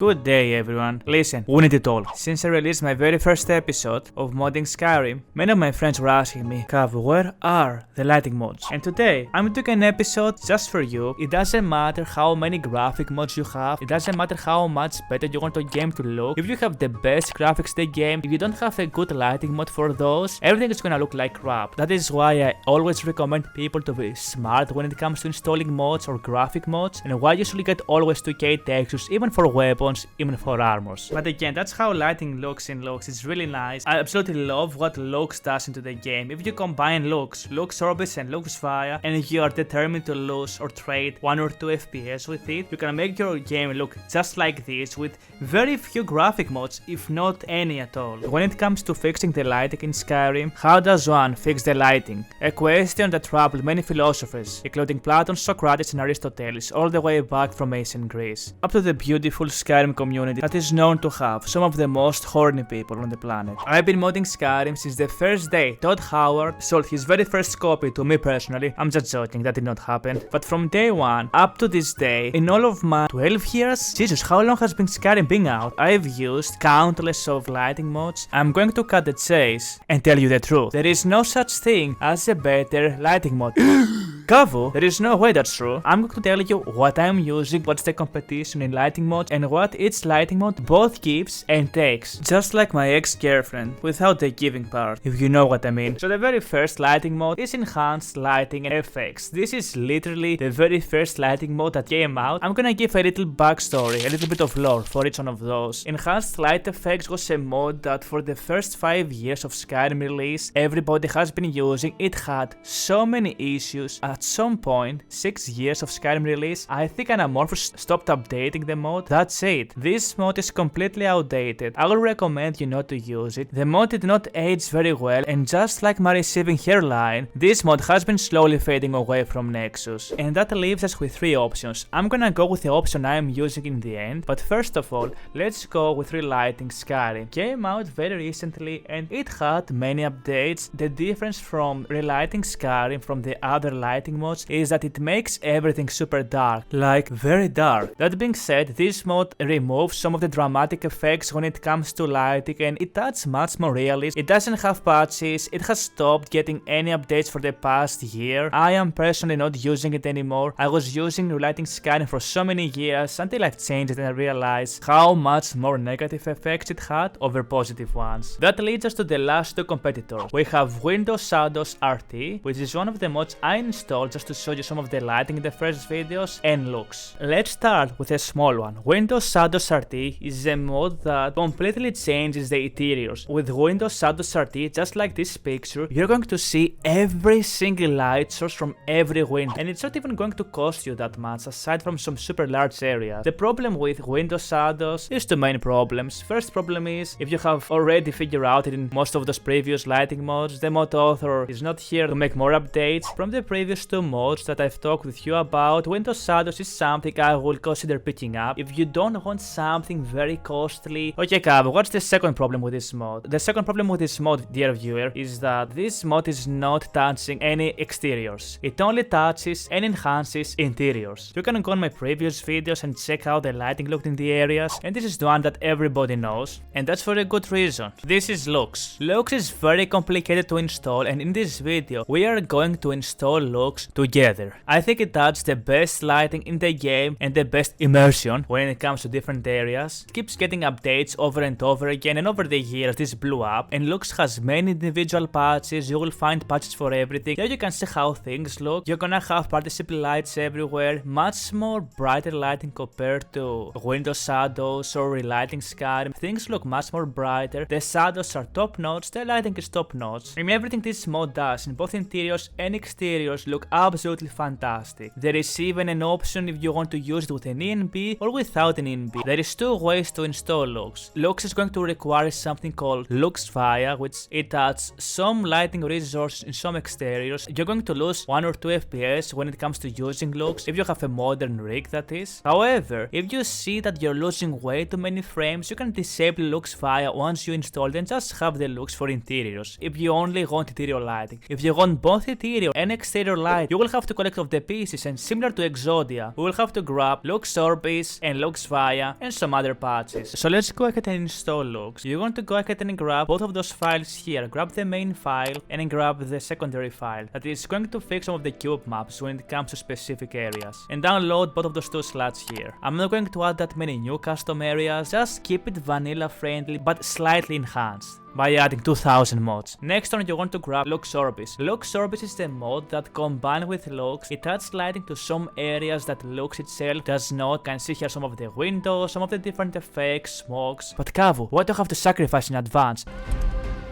Good day everyone. Listen, we need to talk. Since I released my very first episode of modding Skyrim, many of my friends were asking me, Kavou, where are the lighting mods? And today, I'm doing an episode just for you. It doesn't matter how many graphic mods you have, it doesn't matter how much better you want your game to look. If you have the best graphics in the game, if you don't have a good lighting mod for those, everything is gonna look like crap. That is why I always recommend people to be smart when it comes to installing mods or graphic mods, and why you should get always 2K textures even for weapons, even for armors. But again, that's how lighting looks in Lux. It's really nice. I absolutely love what Lux does into the game. If you combine Lux Orbis and LUX VIA, and you are determined to lose or trade 1 or 2 FPS with it, you can make your game look just like this with very few graphic mods, if not any at all. When it comes to fixing the lighting in Skyrim, how does one fix the lighting? A question that troubled many philosophers, including Plato, Socrates and Aristoteles, all the way back from ancient Greece, up to the beautiful Skyrim community that is known to have some of the most horny people on the planet. I've been modding Skyrim since the first day Todd Howard sold his very first copy to me personally. I'm just joking, that did not happen. But from day one up to this day, in all of my 12 years, Jesus, how long has been Skyrim being out? I've used countless of lighting mods. I'm going to cut the chase and tell you the truth. There is no such thing as a better lighting mod. Kavou, there is no way that's true. I'm going to tell you what I'm using, what's the competition in lighting mods, and what each lighting mod both gives and takes. Just like my ex-girlfriend, without the giving part, if you know what I mean. So the very first lighting mod is enhanced lighting and effects. This is literally the very first lighting mod that came out. I'm gonna give a little backstory, a little bit of lore for each one of those. Enhanced light effects was a mod that for the first 5 years of Skyrim release, everybody has been using. It had so many issues. At some point, 6 years of Skyrim release, I think Anamorphous stopped updating the mod. That's it. This mod is completely outdated. I will recommend you not to use it. The mod did not age very well, and just like my receiving hairline, this mod has been slowly fading away from Nexus. And that leaves us with 3 options. I'm gonna go with the option I am using in the end, but first of all, let's go with Relighting Skyrim. Came out very recently and it had many updates. The difference from Relighting Skyrim from the other lighting mods is that it makes everything super dark, like very dark. That being said, this mod removes some of the dramatic effects when it comes to lighting, and it adds much more realism. It doesn't have patches, it has stopped getting any updates for the past year. I am personally not using it anymore. I was using Relighting Skyrim for so many years until I've changed it and I realized how much more negative effects it had over positive ones. That leads us to the last 2 competitors. We have Windows Shadows RT, which is one of the mods I installed just to show you some of the lighting in the first videos, and Lux. Let's start with a small one. Windows Shadows RT is a mod that completely changes the interiors. With Windows Shadows RT, just like this picture, you're going to see every single light source from every window, and it's not even going to cost you that much aside from some super large areas. The problem with Windows Shadows is 2 main problems. First problem is, if you have already figured out it in most of those previous lighting mods, the mod author is not here to make more updates. From the previous 2 mods that I've talked with you about, Windows Shadows is something I will consider picking up if you don't want something very costly. Okay, Kavou, what's the second problem with this mod? The second problem with this mod, dear viewer, is that this mod is not touching any exteriors. It only touches and enhances interiors. You can go on my previous videos and check how the lighting looked in the areas, and this is the one that everybody knows, and that's for a good reason. This is Lux. Lux is very complicated to install, and in this video, we are going to install Lux together. I think it adds the best lighting in the game and the best immersion when it comes to different areas. It keeps getting updates over and over again, and over the years this blew up, and Lux has many individual patches. You will find patches for everything. Here you can see how things look. You're gonna have participle lights everywhere, much more brighter lighting compared to Windows Shadows or Relighting Skyrim. Things look much more brighter. The shadows are top notch, the lighting is top notch. I mean, everything this mod does in both interiors and exteriors look absolutely fantastic. There is even an option if you want to use it with an ENB or without an ENB. There is 2 ways to install Lux. Lux is going to require something called LUX VIA, which it adds some lighting resources in some exteriors. You're going to lose 1 or 2 FPS when it comes to using Lux, if you have a modern rig that is. However, if you see that you're losing way too many frames, you can disable LUX VIA once you install it and just have the Lux for interiors. If you only want interior lighting. If you want both interior and exterior light, you will have to collect off the pieces, and similar to Exodia, we will have to grab LUX ORBIS and LUX VIA and some other patches. So let's go ahead and install Lux. You're going to go ahead and grab both of those files here. Grab the main file and then grab the secondary file that is going to fix some of the cube maps when it comes to specific areas. And download both of those two slots here. I'm not going to add that many new custom areas, just keep it vanilla friendly but slightly enhanced by adding 2000 mods. Next on, you want to grab LUX ORBIS. LUX ORBIS is the mod that combined with Lux, it adds lighting to some areas that Lux itself does not. Can see here some of the windows, some of the different effects, smokes. But Kavou, what do you have to sacrifice in advance?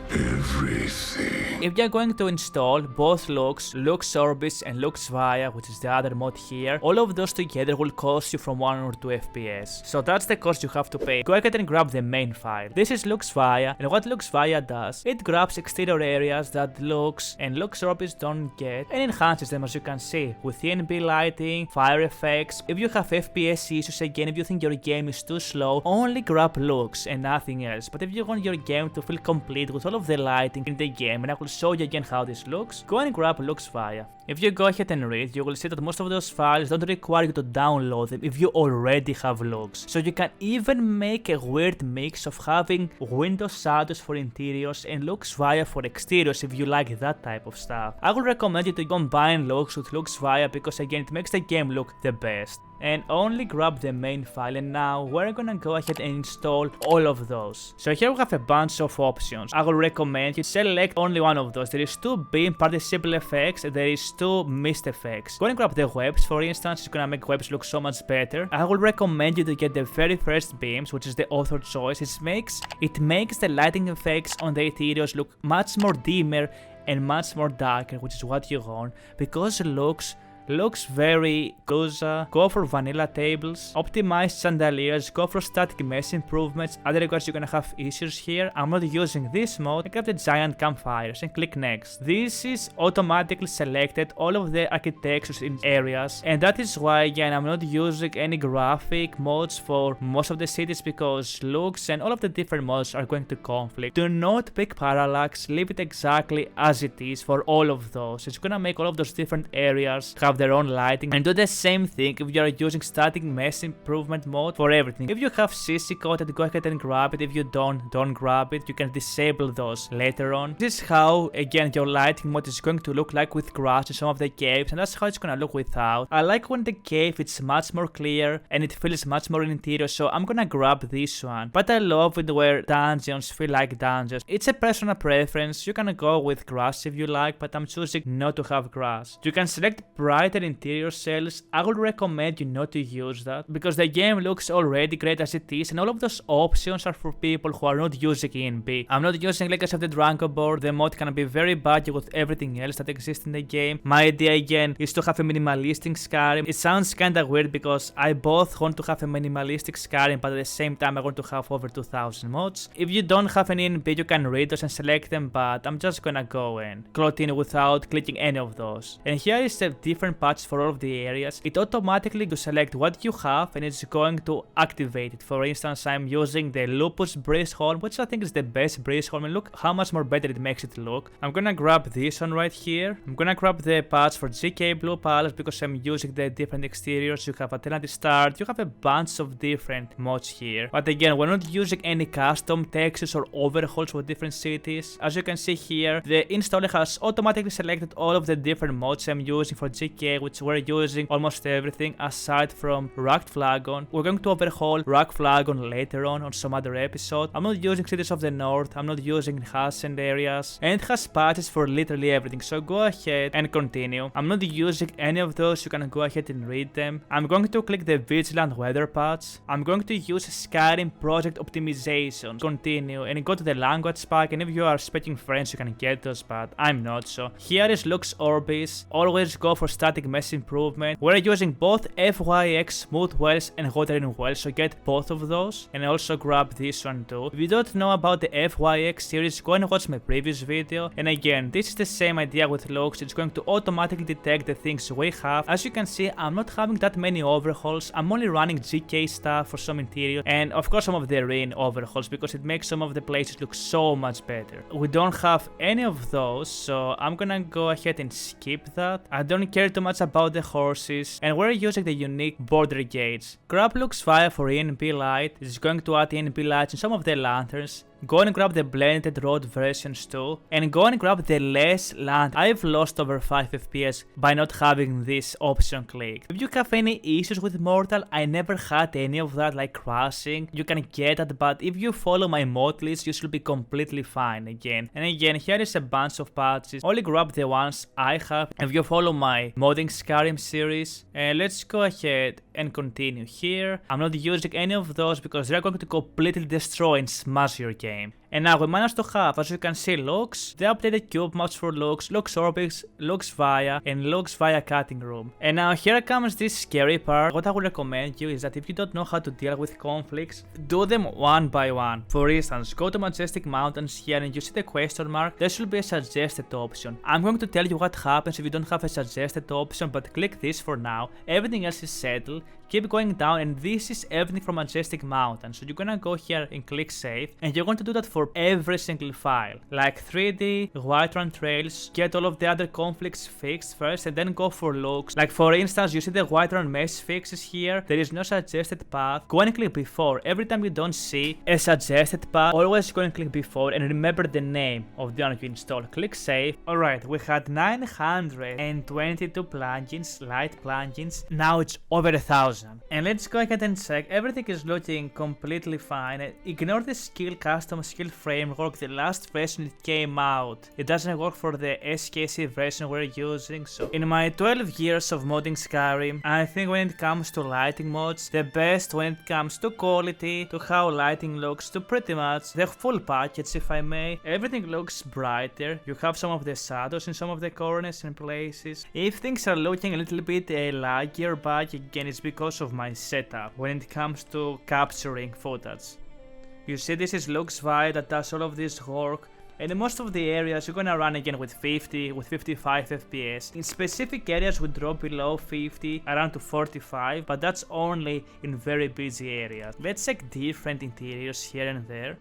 Everything. If you're going to install both Lux, LUX ORBIS and LUX VIA, which is the other mod here, all of those together will cost you from 1 or 2 FPS. So that's the cost you have to pay. Go ahead and grab the main file. This is LUX VIA, and what LUX VIA does, it grabs exterior areas that Lux and LUX ORBIS don't get and enhances them, as you can see, with TNB lighting, fire effects. If you have FPS issues, again, if you think your game is too slow, only grab Lux and nothing else. But if you want your game to feel complete with all of the lighting in the game, and I will show you again how this looks, go and grab LUX VIA. If you go ahead and read, you will see that most of those files don't require you to download them if you already have Lux. So you can even make a weird mix of having window shadows for interiors and LUX VIA for exteriors if you like that type of stuff. I would recommend you to combine Lux with LUX VIA because again it makes the game look the best. And only grab the main file, and now we're gonna go ahead and install all of those. So here we have a bunch of options. I will recommend you select only one of those. There is 2 beam participle effects, there is 2 mist effects. Go and grab the webs, for instance, it's gonna make webs look so much better. I will recommend you to get the very first beams, which is the author choice. It makes the lighting effects on the interiors look much more dimmer and much more darker, which is what you want, because looks very Goza. Go for vanilla tables, optimize chandeliers, go for static mesh improvements, otherwise you're gonna have issues here. I'm not using this mode. I grab the giant campfires and click next. This is automatically selected all of the architectures in areas, and that is why again I'm not using any graphic mods for most of the cities because Lux and all of the different mods are going to conflict. Do not pick parallax, leave it exactly as it is for all of those. It's gonna make all of those different areas have their own lighting, and do the same thing if you are using static mesh improvement mode for everything. If you have CC coded, go ahead and grab it. If you don't grab it, you can disable those later on. This is how again your lighting mode is going to look like with grass in some of the caves, and that's how it's gonna look without. I like when the cave it's much more clear and it feels much more interior, so I'm gonna grab this one. But I love it where dungeons feel like dungeons. It's a personal preference. You can go with grass if you like, but I'm choosing not to have grass. You can select brighter interior cells. I would recommend you not to use that because the game looks already great as it is, and all of those options are for people who are not using ENB. I'm not using Legacy of the Dragon board. The mod can be very buggy with everything else that exists in the game. My idea again is to have a minimalistic Skyrim. It sounds kinda weird because I both want to have a minimalistic Skyrim, but at the same time I want to have over 2000 mods. If you don't have an ENB, you can read those and select them, but I'm just gonna go and continue without clicking any of those. And here is the different patch for all of the areas. It automatically to select what you have and it's going to activate it. For instance, I'm using the Lupus Breeze Horn, which I think is the best breeze horn, and look how much more better it makes it look. I'm gonna grab this one right here. I'm gonna grab the patch for GK Blue Palace because I'm using the different exteriors. You have Atlantis Start, you have a bunch of different mods here. But again, we're not using any custom textures or overhauls for different cities. As you can see here, the installer has automatically selected all of the different mods I'm using for GK, which we're using almost everything aside from Rugged Flagon. We're going to overhaul Rugged Flagon later on some other episode. I'm not using Cities of the North, I'm not using Hassend areas, and it has patches for literally everything, so go ahead and continue. I'm not using any of those, you can go ahead and read them. I'm going to click the Vigilant Weather patch. I'm going to use Skyrim Project Optimization, continue, and go to the language pack, and if you are speaking French you can get those, but I'm not, so here is LUX ORBIS. Always go for static automatic mesh improvement. We're using both FYX smooth wells and watering wells, so get both of those. And also grab this one too. If you don't know about the FYX series, go and watch my previous video. And again, this is the same idea with LUX. It's going to automatically detect the things we have. As you can see, I'm not having that many overhauls. I'm only running GK stuff for some interior, and of course some of the rain overhauls, because it makes some of the places look so much better. We don't have any of those, so I'm gonna go ahead and skip that. I don't care too much about the horses, and we're using the unique border gauge. Grab LUX VIA for ENP light. It's going to add ENP lights in some of the lanterns. Go and grab the blended road versions too, and go and grab the less land. I've lost over 5 FPS by not having this option clicked. If you have any issues with Mortal, I never had any of that, like crashing. You can get that, but if you follow my mod list, you should be completely fine again. And again, here is a bunch of patches. Only grab the ones I have if you follow my Modding Skyrim series. And let's go ahead and continue here. I'm not using any of those because they're going to completely destroy and smash your game. And now we managed to have, as you can see, LUX, the updated cube maps for LUX Orbis, LUX VIA, and LUX VIA cutting room. And now here comes this scary part. What I would recommend you is that if you don't know how to deal with conflicts, do them one by one. For instance, go to Majestic Mountains here and you see the question mark. There should be a suggested option. I'm going to tell you what happens if you don't have a suggested option, but click this for now. Everything else is settled. Keep going down, and this is everything from Majestic Mountain. So you're gonna go here and click save, and you're going to do that for every single file, like 3D, Whiterun Trails. Get all of the other conflicts fixed first, and then go for LUX. Like for instance, you see the Whiterun mesh fixes here. There is no suggested path. Go and click before. Every time you don't see a suggested path, always go and click before, and remember the name of the one you install. Click save. Alright, we had 922 plugins, light plugins. Now it's over 1,000. And let's go ahead and check. Everything is looking completely fine. Ignore the custom skill framework. The last version it came out, it doesn't work for the SKC version we're using. So in my 12 years of modding Skyrim, I think when it comes to lighting mods, the best when it comes to quality, to how lighting looks, to pretty much the full package, if I may. Everything looks brighter. You have some of the shadows in some of the corners and places. If things are looking a little bit laggy or bad, again, it's because of my setup when it comes to capturing footage. You see, this is LUX VIA that does all of this work, and in most of the areas you're gonna run again with 50, with 55 FPS. In specific areas we drop below 50, around to 45, but that's only in very busy areas. Let's check different interiors here and there.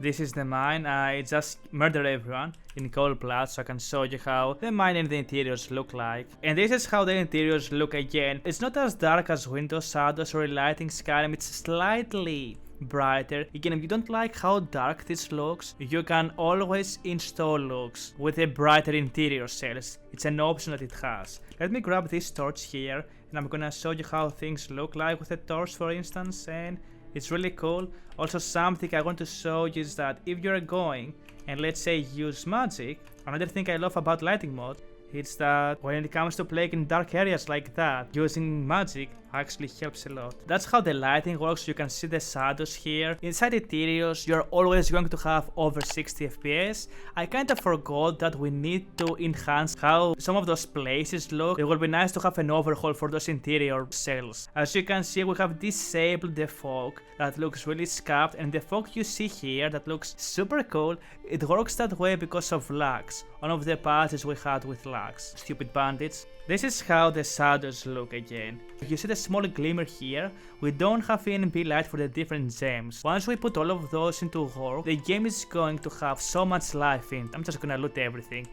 This is the mine. I just murdered everyone in cold blood, so I can show you how the mine and the interiors look like. And this is how the interiors look again. It's not as dark as Windows Shadows or Relighting Skyrim, it's slightly brighter. Again, if you don't like how dark this looks, you can always install LUX with a brighter interior cells. It's an option that it has. Let me grab this torch here, and I'm gonna show you how things look like with a torch, for instance, and it's really cool. Also, something I want to show you is that if you're going and let's say use magic, another thing I love about lighting mod, it's that when it comes to playing in dark areas like that, using magic actually helps a lot. That's how the lighting works. You can see the shadows here. Inside interiors, you're always going to have over 60 FPS. I kinda forgot that we need to enhance how some of those places look. It would be nice to have an overhaul for those interior cells. As you can see, we have disabled the fog that looks really scuffed, and the fog you see here that looks super cool, it works that way because of LUX, one of the patches we had with LUX. Stupid bandits. This is how the shadows look again. You see the small glimmer here? We don't have ENP light for the different gems. Once we put all of those into work, the game is going to have so much life in it. I'm just gonna loot everything.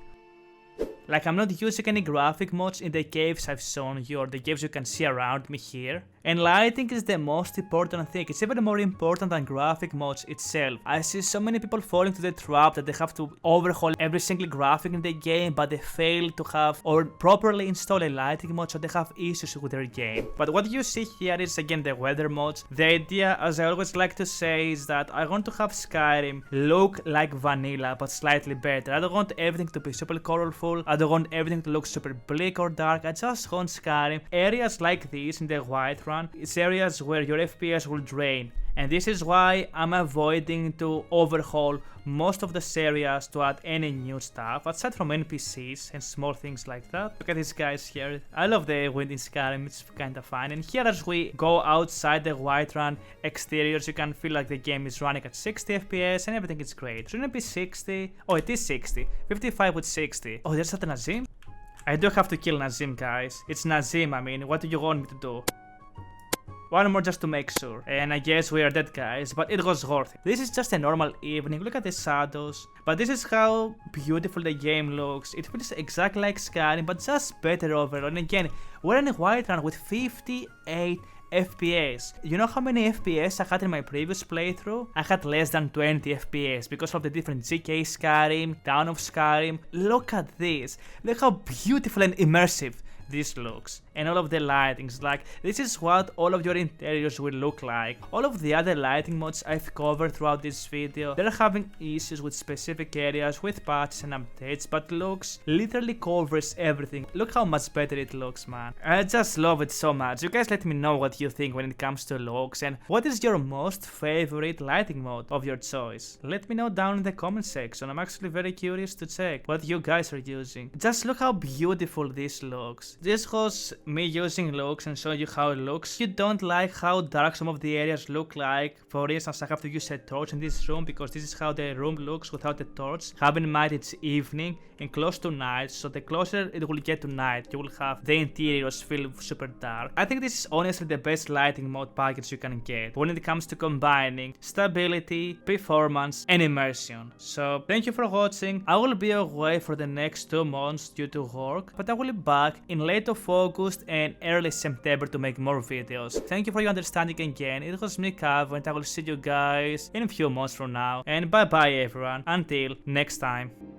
Like, I'm not using any graphic mods in the caves I've shown you or the caves you can see around me here. And lighting is the most important thing. It's even more important than graphic mods itself. I see so many people fall into the trap that they have to overhaul every single graphic in the game, but they fail to have or properly install a lighting mod, so they have issues with their game. But what you see here is again the weather mods. The idea, as I always like to say, is that I want to have Skyrim look like vanilla but slightly better. I don't want everything to be super colorful. I don't want everything to look super bleak or dark. I just want Skyrim areas like this in the Whiterun. It's areas where your FPS will drain and this is why I'm avoiding to overhaul most of the areas to add any new stuff, aside from NPCs and small things like that. Look at these guys here. I love the wind in Skyrim, it's kinda fun. And here as we go outside the Whiterun exteriors, you can feel like the game is running at 60 FPS and everything is great. Shouldn't it be 60? Oh, it is 60. 55 with 60. Oh, there's that Nazim? I do have to kill Nazim, guys. It's Nazim, I mean, what do you want me to do? One more just to make sure, and I guess we are dead, guys, but it was worth it. This is just a normal evening, look at the shadows, but this is how beautiful the game looks. It feels exactly like Skyrim, but just better overall. And again, we're in a Whiterun with 58 FPS. You know how many FPS I had in my previous playthrough? I had less than 20 FPS because of the different GK Skyrim, Town of Skyrim. Look at this. Look how beautiful and immersive this looks, and all of the lightings. Like, this is what all of your interiors will look like. All of the other lighting mods I've covered throughout this video, they're having issues with specific areas with patches and updates, but Lux literally covers everything. Look how much better it looks, man. I just love it so much. You guys let me know what you think when it comes to Lux, and what is your most favorite lighting mode of your choice. Let me know down in the comment section. I'm actually very curious to check what you guys are using. Just look how beautiful this looks. This was me using Lux and showing you how it looks. You don't like how dark some of the areas look like. For instance, I have to use a torch in this room because this is how the room looks without a torch. Have in mind it's evening and close to night, so the closer it will get to night, you will have the interiors feel super dark. I think this is honestly the best lighting mode package you can get when it comes to combining stability, performance, and immersion. So thank you for watching. I will be away for the next 2 months due to work, but I will be back in late of August and early September to make more videos. Thank you for your understanding again. It was me, Kavou, and I will see you guys in a few months from now. And bye bye everyone, until next time.